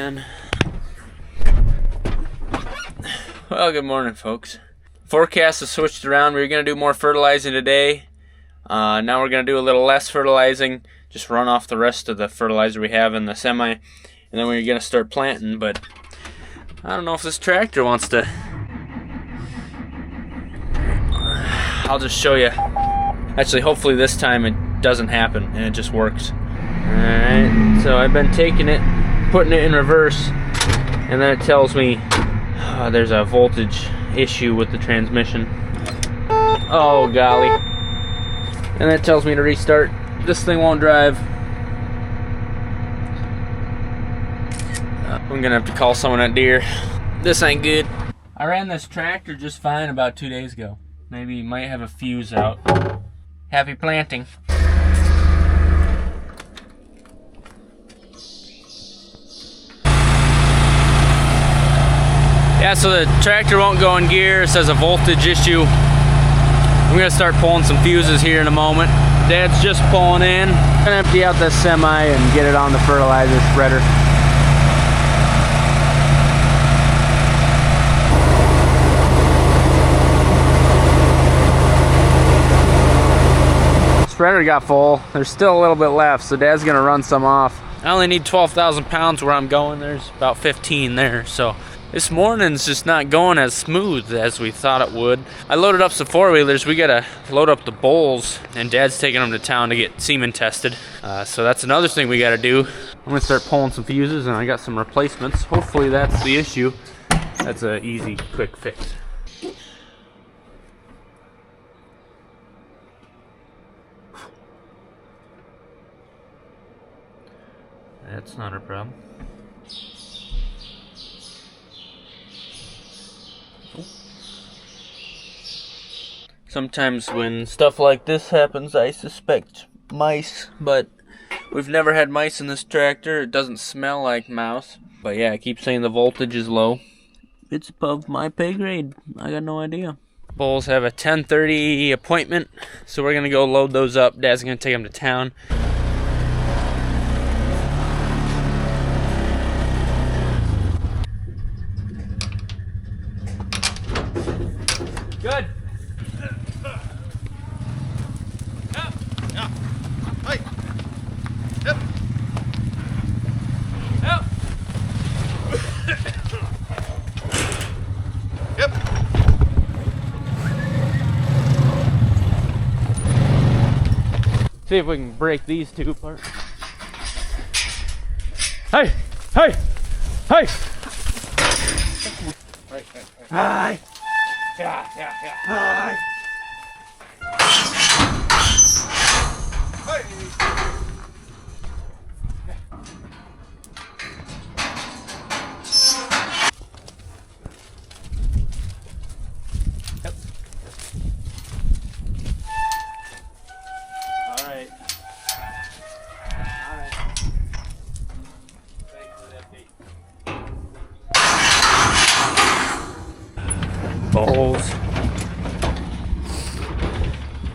can. Well, good morning, folks. Forecast has switched around. We were going to do more fertilizing today. Now we're going to do a little less fertilizing. Just run off the rest of the fertilizer we have in the semi. And then we're going to start planting. But I don't know if this tractor wants to. I'll just show you. Actually, hopefully this time it doesn't happen and it just works. Alright, so I've been taking it, putting it in reverse, and then it tells me there's a voltage issue with the transmission. Oh golly. And then it tells me to restart. This thing won't drive. I'm gonna have to call someone at Deere. This ain't good. I ran this tractor just fine about 2 days ago. Maybe you might have a fuse out. Happy planting. Yeah, so the tractor won't go in gear. It says a voltage issue. I'm gonna start pulling some fuses here in a moment. Dad's just pulling in. I'm gonna empty out this semi and get it on the fertilizer spreader. Spreader got full. There's still a little bit left, so Dad's gonna run some off. I only need 12,000 pounds where I'm going. There's about 15 there, so this morning's just not going as smooth as we thought it would. I loaded up some four-wheelers. We gotta load up the bulls, and Dad's taking them to town to get semen tested. So that's another thing we gotta do. I'm gonna start pulling some fuses, and I got some replacements. Hopefully that's the issue. That's an easy, quick fix. That's not a problem. Sometimes when stuff like this happens, I suspect mice, but we've never had mice in this tractor. It doesn't smell like mouse. But yeah, I keep saying the voltage is low. It's above my pay grade. I got no idea. Bulls have a 10:30 appointment, so we're gonna go load those up. Dad's gonna take them to town. Good. See if we can break these two apart. Hey! Hey! Hey! Right. Hi! Yeah. Hi! Hey! Yep. All right. Thanks for the update. Bulls.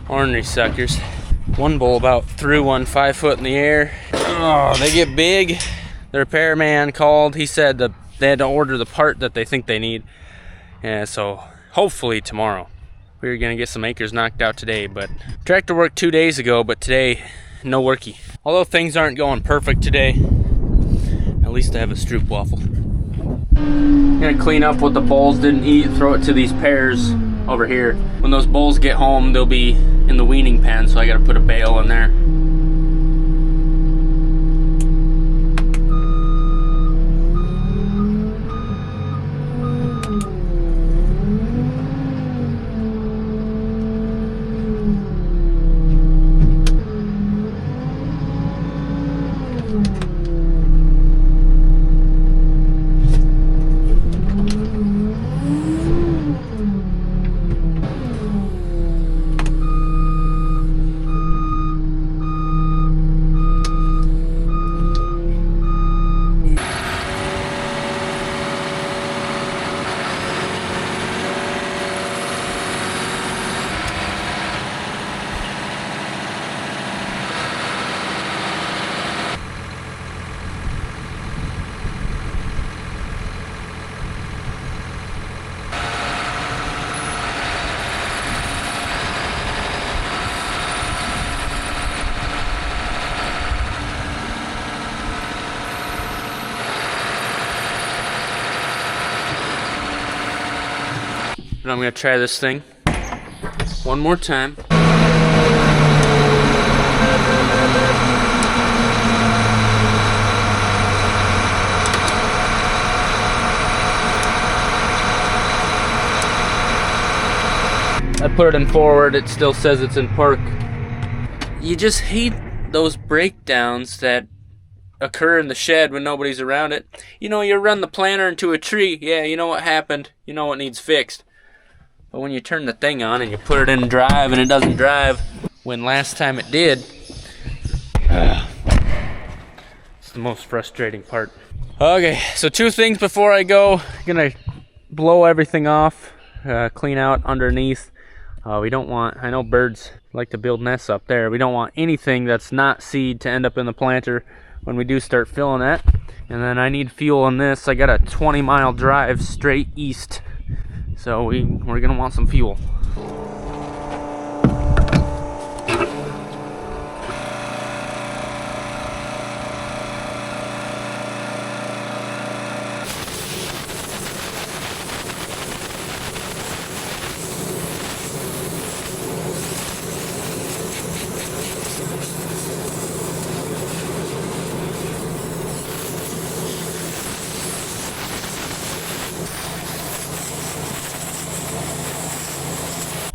Ornery suckers. One bull about threw one 5 foot in the air. Oh, they get big. The repairman called. He said that they had to order the part that they think they need. And so hopefully tomorrow. We were gonna get some acres knocked out today, but tractor worked 2 days ago, but today, no worky. Although things aren't going perfect today, at least I have a stroop waffle. I'm gonna clean up what the bulls didn't eat and throw it to these pairs over here. When those bulls get home, they'll be in the weaning pen, so I gotta put a bale in there. But I'm gonna try this thing one more time. I put it in forward, it still says it's in park. You just hate those breakdowns that occur in the shed when nobody's around it. You know, you run the planter into a tree, yeah, you know what happened, you know what needs fixed. But when you turn the thing on and you put it in drive and it doesn't drive, when last time it did, it's the most frustrating part. Okay, so 2 things before I go. I'm gonna blow everything off, clean out underneath. We don't want, I know birds like to build nests up there. We don't want anything that's not seed to end up in the planter when we do start filling that. And then I need fuel on this. I got a 20-mile drive straight east. So we're gonna want some fuel.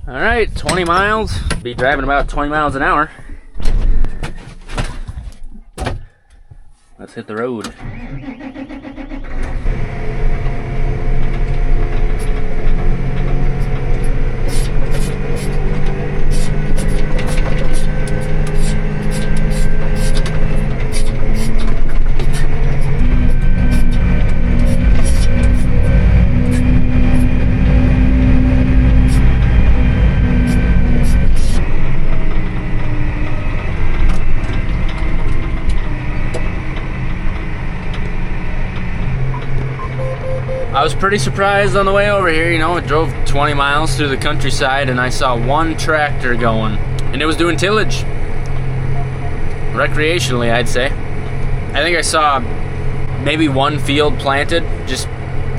All right, 20 miles. Be driving about 20 miles an hour. Let's hit the road. I was pretty surprised on the way over here. You know, I drove 20 miles through the countryside and I saw one tractor going, and it was doing tillage. Recreationally, I'd say. I think I saw maybe one field planted. Just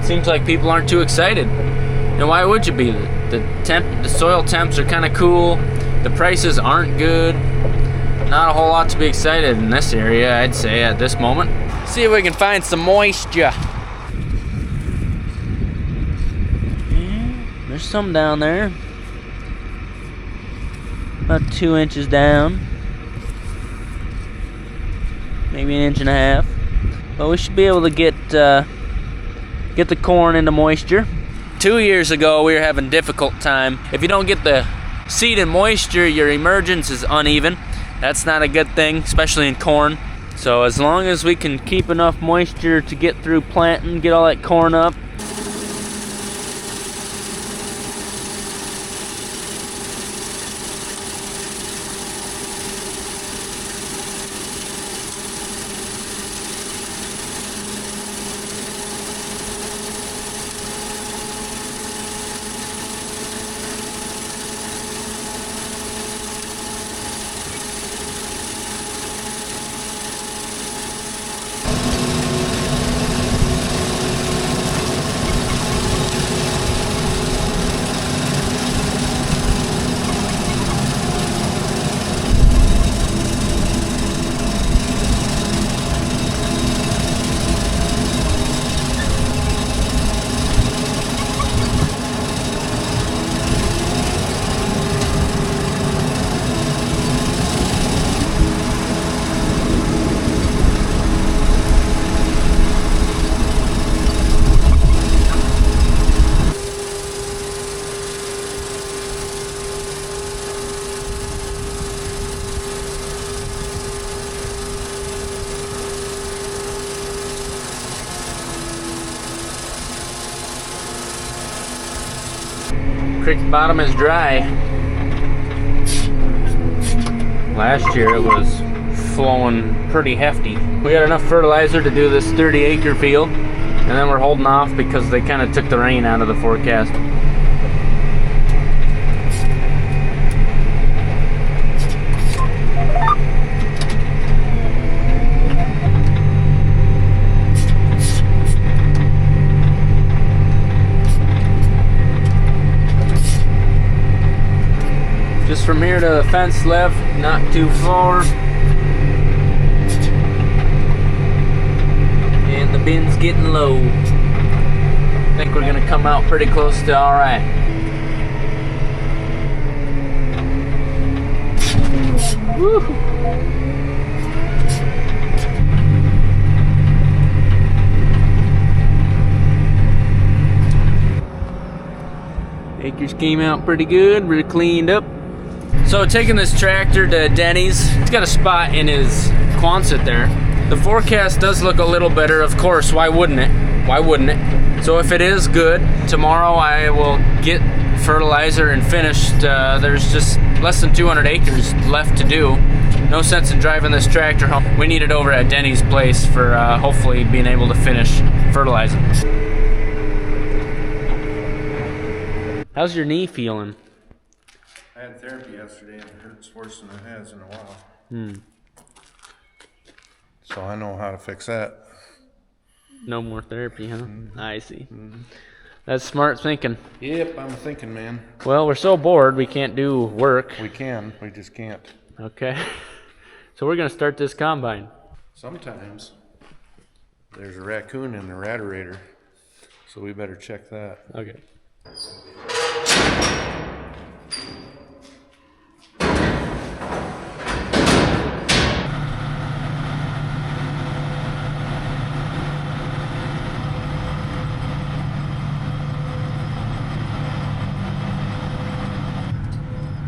seems like people aren't too excited. And why would you be? The soil temps are kind of cool. The prices aren't good. Not a whole lot to be excited in this area, I'd say, at this moment. See if we can find some moisture. There's some down there. About 2 inches down. Maybe 1.5 inches. But we should be able to get the corn into moisture. 2 years ago, we were having a difficult time. If you don't get the seed in moisture, your emergence is uneven. That's not a good thing, especially in corn. So as long as we can keep enough moisture to get through planting, get all that corn up, creek bottom is dry. Last year it was flowing pretty hefty. We got enough fertilizer to do this 30-acre field, and then we're holding off because they kind of took the rain out of the forecast. close from here to the fence left, not too far. And the bin's getting low. I think we're gonna come out pretty close to all right. Woo. Acres came out pretty good, we're cleaned up. So taking this tractor to Denny's, he's got a spot in his Quonset there. The forecast does look a little better, of course, why wouldn't it? Why wouldn't it? So if it is good, tomorrow I will get fertilizer and finished. There's just less than 200 acres left to do. No sense in driving this tractor home. We need it over at Denny's place for hopefully being able to finish fertilizing. How's your knee feeling? I had therapy yesterday and it hurts worse than it has in a while. So I know how to fix that. No more therapy, huh? I see. That's smart thinking. Yep, I'm thinking, man. Well, we're so bored we can't do work. We can, we just can't. Okay. So we're going to start this combine. Sometimes there's a raccoon in the raderator, so we better check that. Okay.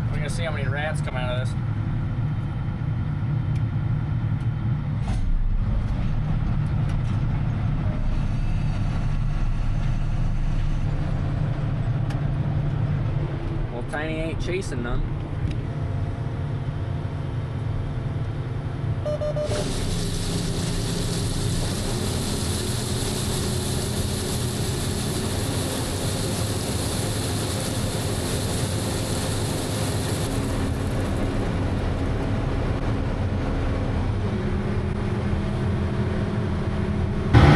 We're gonna see how many rats come out of this. Tiny ain't chasing none.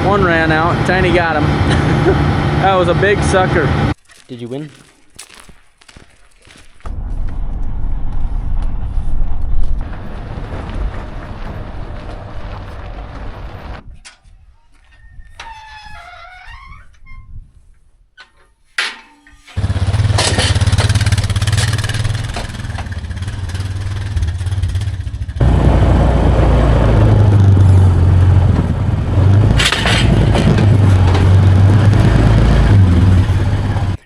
One ran out, Tiny got him. That was a big sucker. Did you win?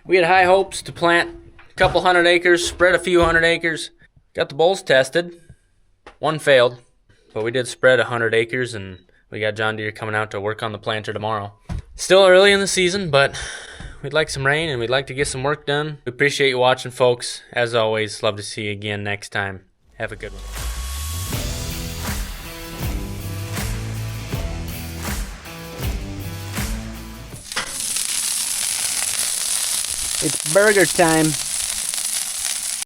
We had high hopes to plant a couple hundred acres, spread a few hundred acres. Got the bulls tested. One failed, but we did spread 100 acres, and we got John Deere coming out to work on the planter tomorrow. Still early in the season, but we'd like some rain and we'd like to get some work done. We appreciate you watching, folks. As always, love to see you again next time. Have a good one. It's burger time.